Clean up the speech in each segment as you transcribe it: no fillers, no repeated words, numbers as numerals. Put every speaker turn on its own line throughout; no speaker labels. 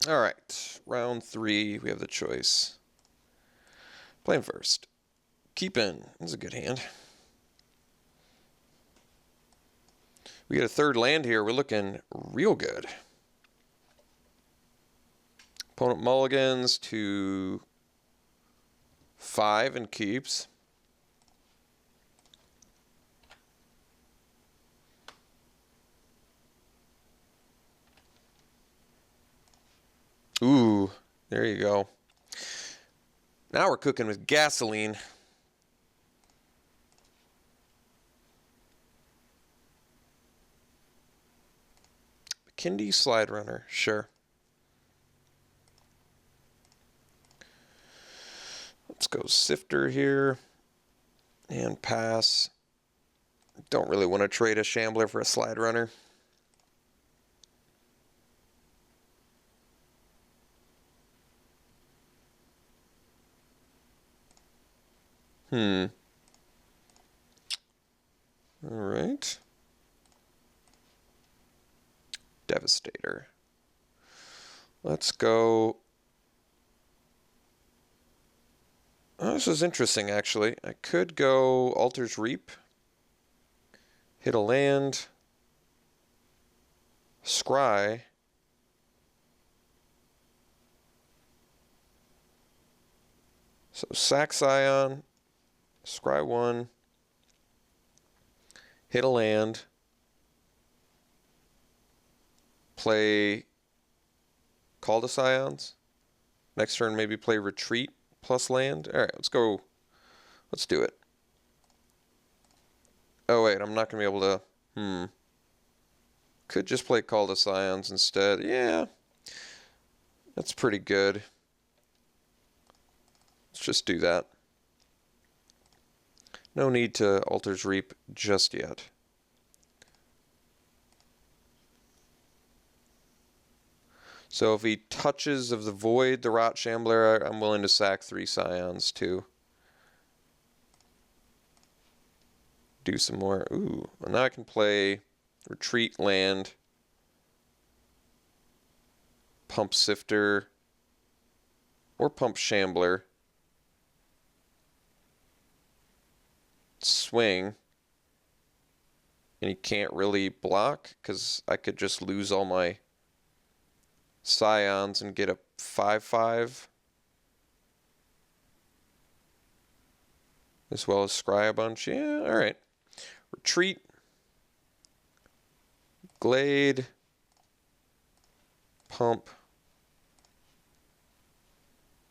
All right, round 3, we have the choice. Playing first. Keep in. This is a good hand. We get a third land here. We're looking real good. Opponent mulligans to 5 and keeps. Ooh, there you go. Now we're cooking with gasoline. Kindy slide runner, sure. Let's go Sifter here and pass. Don't really want to trade a Shambler for a slide runner. All right. Devastator. Let's go. Oh, this is interesting, actually. I could go Altar's Reap. Hit a land. Scry. So sack Scion. Scry 1. Hit a land. Play Call to Scions. Next turn, maybe play Retreat plus land. All right, let's go. Let's do it. Oh, wait, I'm not going to be able to... Could just play Call to Scions instead. Yeah. That's pretty good. Let's just do that. No need to Altar's Reap just yet. So if he touches of the Void, the Rot Shambler, I'm willing to sack 3 Scions too. Do some more. Ooh, well, now I can play Retreat land, Pump Sifter, or Pump Shambler. Swing. And he can't really block because I could just lose all my Scions and get a 5/5. As well as scry a bunch. Yeah, alright. Retreat. Glade. Pump.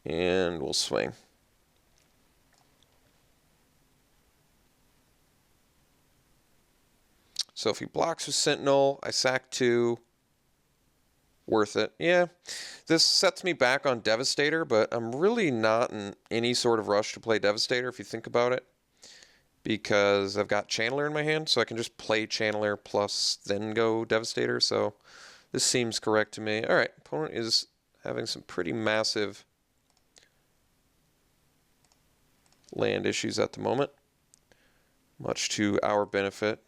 And we'll swing. So if he blocks with Sentinel, I sack 2. Worth it. Yeah, this sets me back on Devastator, but I'm really not in any sort of rush to play Devastator if you think about it. Because I've got Channeler in my hand, so I can just play Channeler plus then go Devastator. So this seems correct to me. All right, opponent is having some pretty massive land issues at the moment, much to our benefit.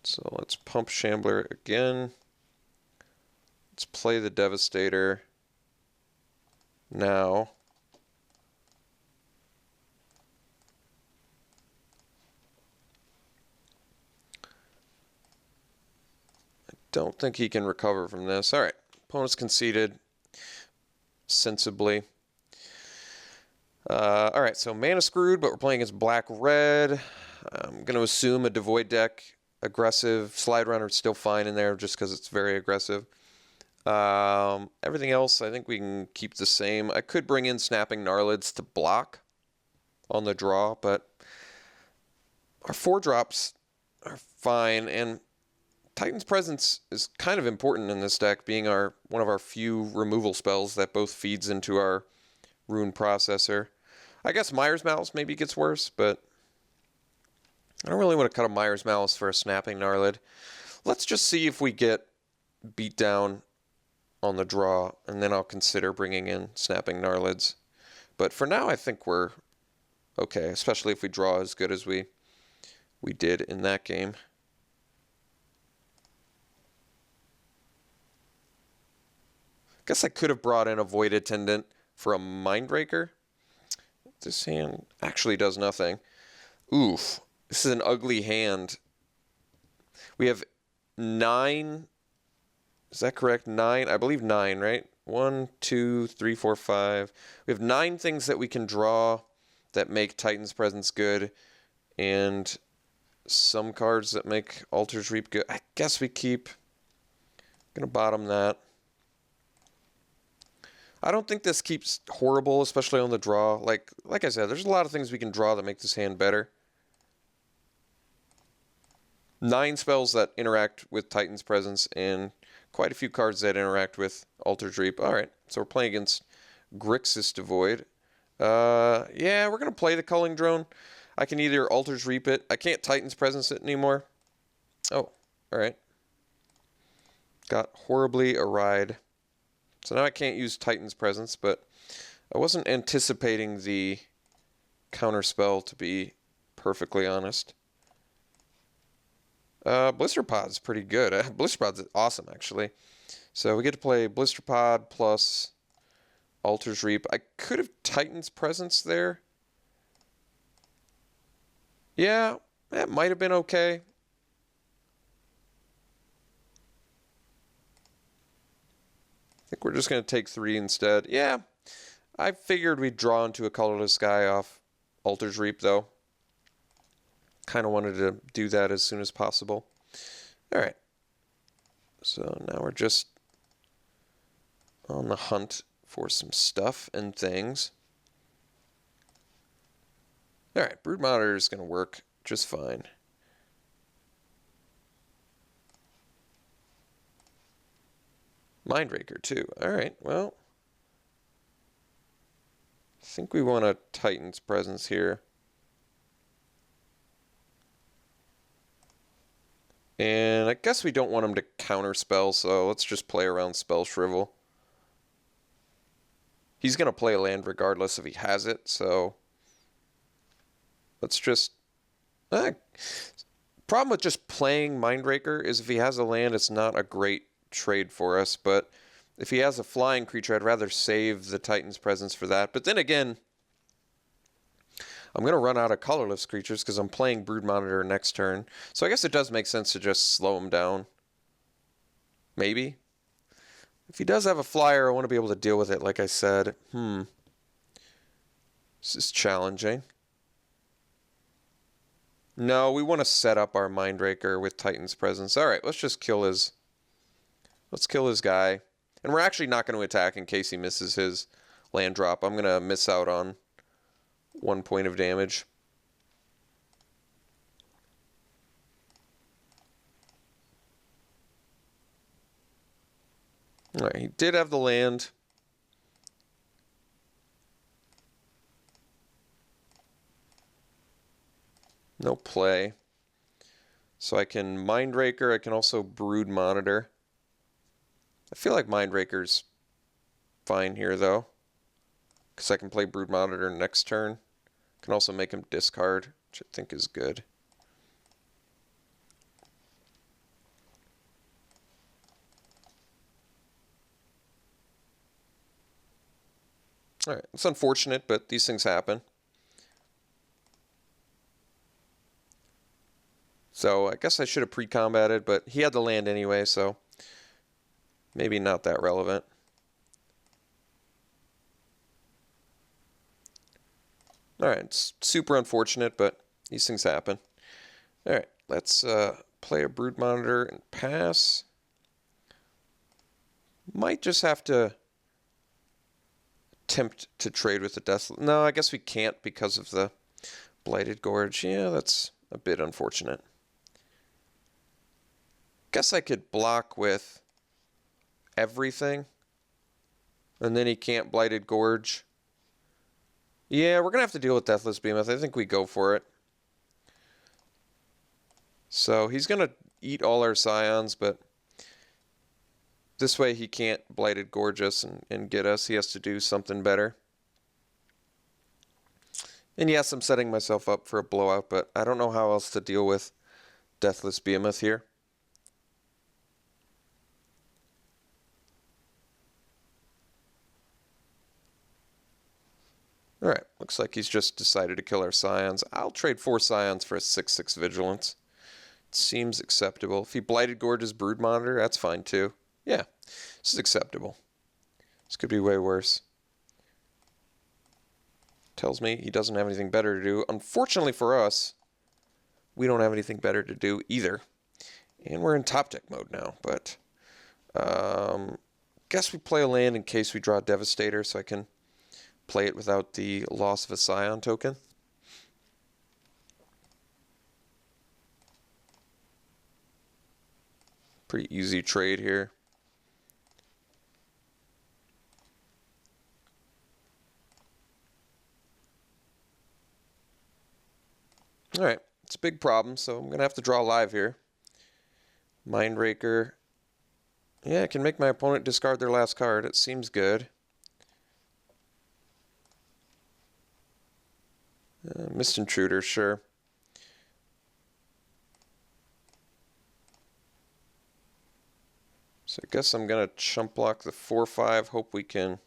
So let's pump Shambler again. Let's play the Devastator now. I don't think he can recover from this. All right, opponent's conceded sensibly. All right, so mana screwed, but we're playing against black-red. I'm going to assume a devoid deck. Aggressive slide runner is still fine in there just because it's very aggressive. Everything else, I think we can keep the same. I could bring in Snapping Gnarlids to block on the draw, but our 4-drops are fine, and Titan's Presence is kind of important in this deck, being one of our few removal spells that both feeds into our Rune Processor. I guess Myers Mouse maybe gets worse, but I don't really want to cut a Myers Mouse for a Snapping Gnarlid. Let's just see if we get beat down on the draw, and then I'll consider bringing in Snapping Gnarlids. But for now, I think we're okay, especially if we draw as good as we did in that game. Guess I could have brought in a Void Attendant for a Mindbreaker. This hand actually does nothing. Oof. This is an ugly hand. We have 9. Is that correct? 9? I believe 9, right? 1, 2, 3, 4, 5. We have 9 things that we can draw that make Titan's Presence good. And some cards that make Altar's Reap good. I guess we keep... Gonna bottom that. I don't think this keeps horrible, especially on the draw. Like I said, there's a lot of things we can draw that make this hand better. 9 spells that interact with Titan's Presence and quite a few cards that interact with Altar's Reap. Alright, so we're playing against Grixis Devoid. Yeah, we're going to play the Culling Drone. I can either Altar's Reap it. I can't Titan's Presence it anymore. Oh, alright. Got horribly awryed. So now I can't use Titan's Presence, but I wasn't anticipating the counterspell, to be perfectly honest. Blister Pod's pretty good. Blister Pod's awesome, actually. So we get to play Blister Pod plus Altar's Reap. I could have Titan's Presence there. Yeah, that might have been okay. I think we're just going to take 3 instead. Yeah, I figured we'd draw into a Colorless Sky off Altar's Reap, though. Kind of wanted to do that as soon as possible. Alright. So now we're just on the hunt for some stuff and things. Alright, Brood Monitor is going to work just fine. Mindraker too. Alright, well. I think we want a Titan's Presence here. And I guess we don't want him to counterspell, so let's just play around Spell Shrivel. He's going to play a land regardless if he has it, so let's just... problem with just playing Mindbreaker is if he has a land, it's not a great trade for us, but if he has a flying creature, I'd rather save the Titan's Presence for that. But then again, I'm going to run out of colorless creatures because I'm playing Brood Monitor next turn. So I guess it does make sense to just slow him down. Maybe. If he does have a flyer, I want to be able to deal with it, like I said. This is challenging. No, we want to set up our Mindbreaker with Titan's Presence. Alright, let's just kill his... Let's kill his guy. And we're actually not going to attack in case he misses his land drop. I'm going to miss out on 1 point of damage. Alright, he did have the land. No play. So I can Mindbreaker, I can also Brood Monitor. I feel like Mindbreaker's fine here though, because I can play Brood Monitor next turn. Can also make him discard, which I think is good. Alright, it's unfortunate, but these things happen. So I guess I should have pre-combated, but he had the land anyway, so maybe not that relevant. Alright, it's super unfortunate, but these things happen. Alright, let's play a Brood Monitor and pass. Might just have to attempt to trade with the Death... No, I guess we can't because of the Blighted Gorge. Yeah, that's a bit unfortunate. Guess I could block with everything. And then he can't Blighted Gorge. Yeah, we're going to have to deal with Deathless Behemoth. I think we go for it. So he's going to eat all our Scions, but this way he can't Blighted Gorge us and get us. He has to do something better. And yes, I'm setting myself up for a blowout, but I don't know how else to deal with Deathless Behemoth here. Alright, looks like he's just decided to kill our Scions. I'll trade 4 Scions for a 6/6 Vigilance. It seems acceptable. If he Blighted Gorge's Brood Monitor, that's fine too. Yeah, this is acceptable. This could be way worse. Tells me he doesn't have anything better to do. Unfortunately for us, we don't have anything better to do either. And we're in top deck mode now, but guess we play a land in case we draw Devastator so I can play it without the loss of a Scion token. Pretty easy trade here. Alright, it's a big problem, so I'm going to have to draw live here. Mindraker. Yeah, I can make my opponent discard their last card. It seems good. Mist Intruder, sure. So I guess I'm going to chump block the 4/5. Hope we can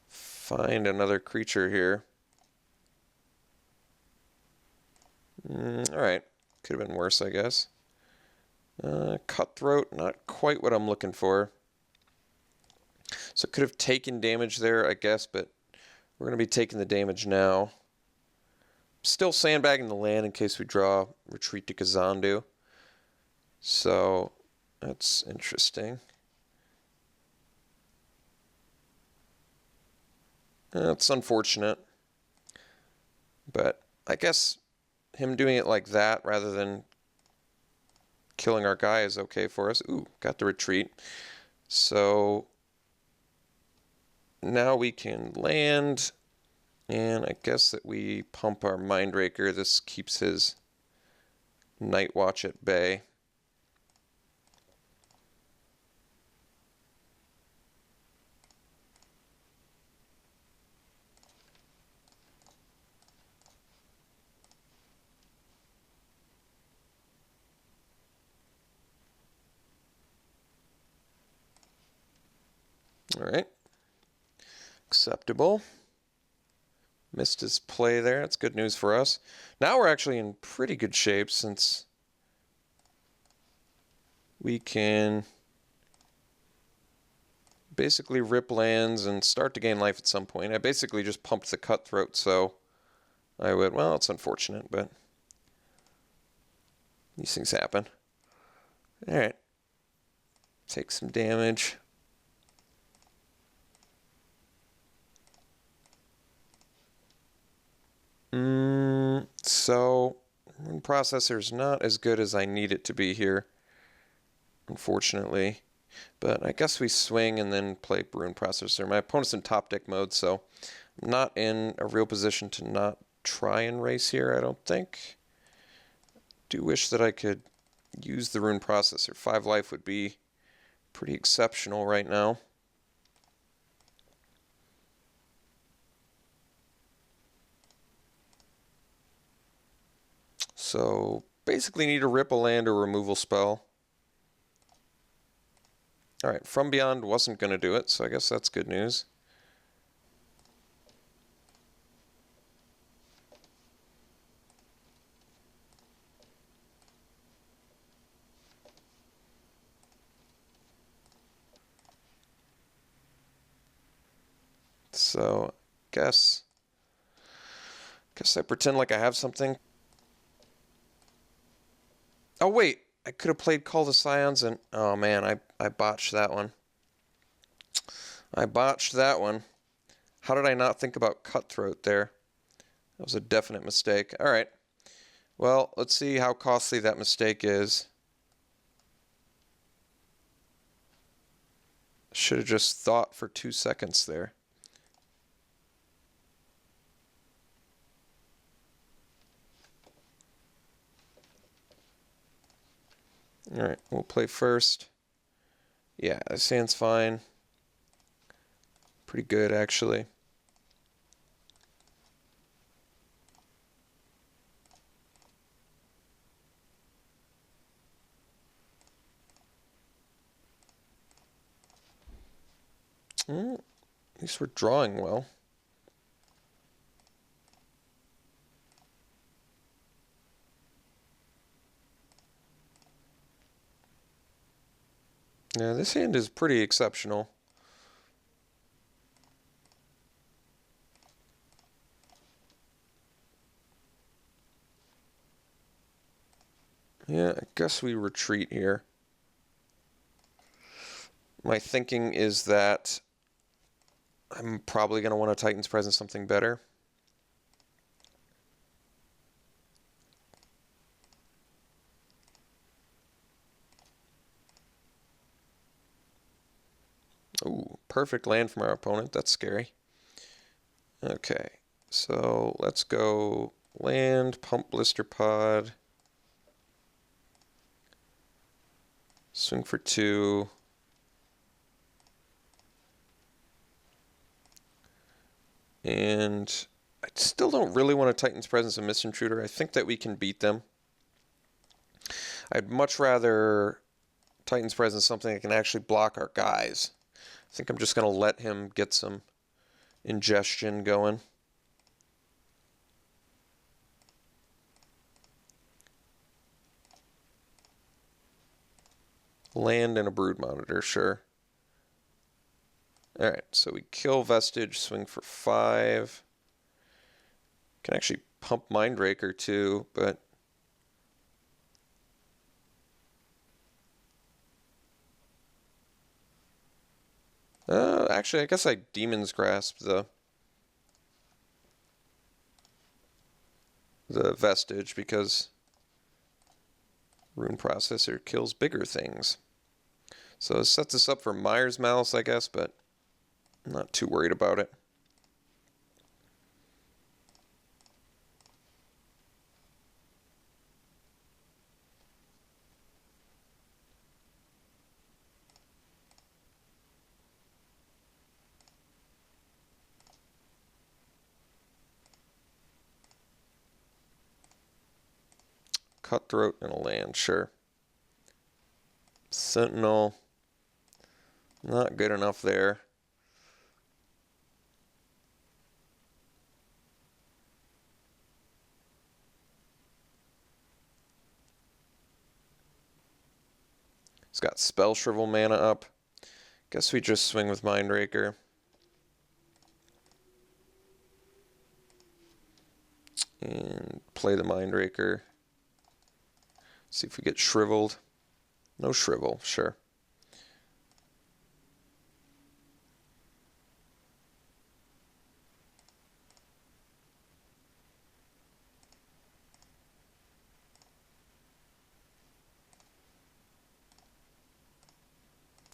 find another creature here. Alright, could have been worse, I guess. Cutthroat, not quite what I'm looking for. So could have taken damage there, I guess, but we're going to be taking the damage now. Still sandbagging the land in case we draw Retreat to Kazandu. So that's interesting. That's unfortunate. But I guess him doing it like that rather than killing our guy is okay for us. Ooh, got the retreat. So now we can land, and I guess that we pump our Mindraker. This keeps his Night Watch at bay. All right. Acceptable. Missed his play there. That's good news for us. Now we're actually in pretty good shape since we can basically rip lands and start to gain life at some point. I basically just pumped the Cutthroat, so I would, well, it's unfortunate, but these things happen. All right. Take some damage. So, rune processor's not as good as I need it to be here, unfortunately. But I guess we swing and then play rune processor. My opponent's in top deck mode, so I'm not in a real position to not try and race here, I don't think. Do wish that I could use the rune processor. 5 life would be pretty exceptional right now. So basically need a rip a land or removal spell. Alright, From Beyond wasn't going to do it, so I guess that's good news. So, guess I pretend like I have something. Oh wait, I could have played Call to Scions and oh man, I botched that one. I botched that one. How did I not think about Cutthroat there? That was a definite mistake. All right. Well, let's see how costly that mistake is. Should have just thought for 2 seconds there. All right, we'll play first. Yeah, this hand's fine. Pretty good, actually. At least we're drawing well. Yeah, this hand is pretty exceptional. Yeah, I guess we retreat here. My thinking is that I'm probably going to want to Titan's Presence something better. Ooh, perfect land from our opponent. That's scary. Okay, so let's go land, pump blister pod, swing for 2. And I still don't really want to Titan's Presence and Mist Intruder. I think that we can beat them. I'd much rather Titan's Presence something that can actually block our guys. I think I'm just going to let him get some ingestion going. Land and a Brood Monitor, sure. Alright, so we kill Vestige, swing for 5. Can actually pump Mindraker too, but actually, I guess I Demon's Grasp the Vestige because Rune Processor kills bigger things. So this sets us up for Mire's Malice, I guess, but I'm not too worried about it. Cutthroat and a land, sure. Sentinel, not good enough there. He's got Spell Shrivel mana up. Guess we just swing with Mindraker. And play the Mindraker. See if we get Shriveled. No Shrivel, sure.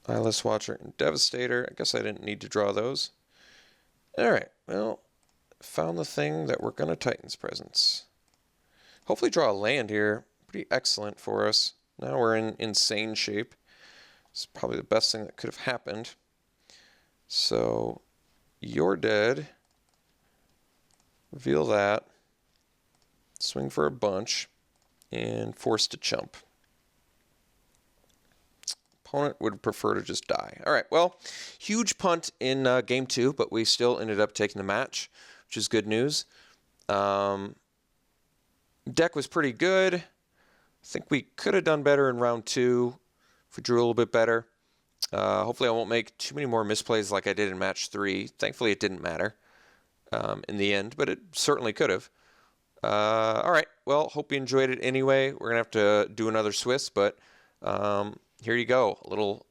Eyeless Watcher and Devastator. I guess I didn't need to draw those. Alright, well, found the thing that we're going to Titan's Presence. Hopefully draw a land here. Pretty excellent for us. Now we're in insane shape. It's probably the best thing that could have happened. So, you're dead. Reveal that. Swing for a bunch. And force to chump. Opponent would prefer to just die. All right, well, huge punt in game 2, but we still ended up taking the match, which is good news. Deck was pretty good. I think we could have done better in round 2 if we drew a little bit better. Hopefully I won't make too many more misplays like I did in match 3. Thankfully it didn't matter in the end, but it certainly could have. All right, well, hope you enjoyed it anyway. We're going to have to do another Swiss, but here you go. A little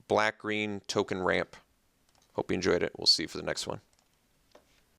black-green token ramp. Hope you enjoyed it. We'll see you for the next one.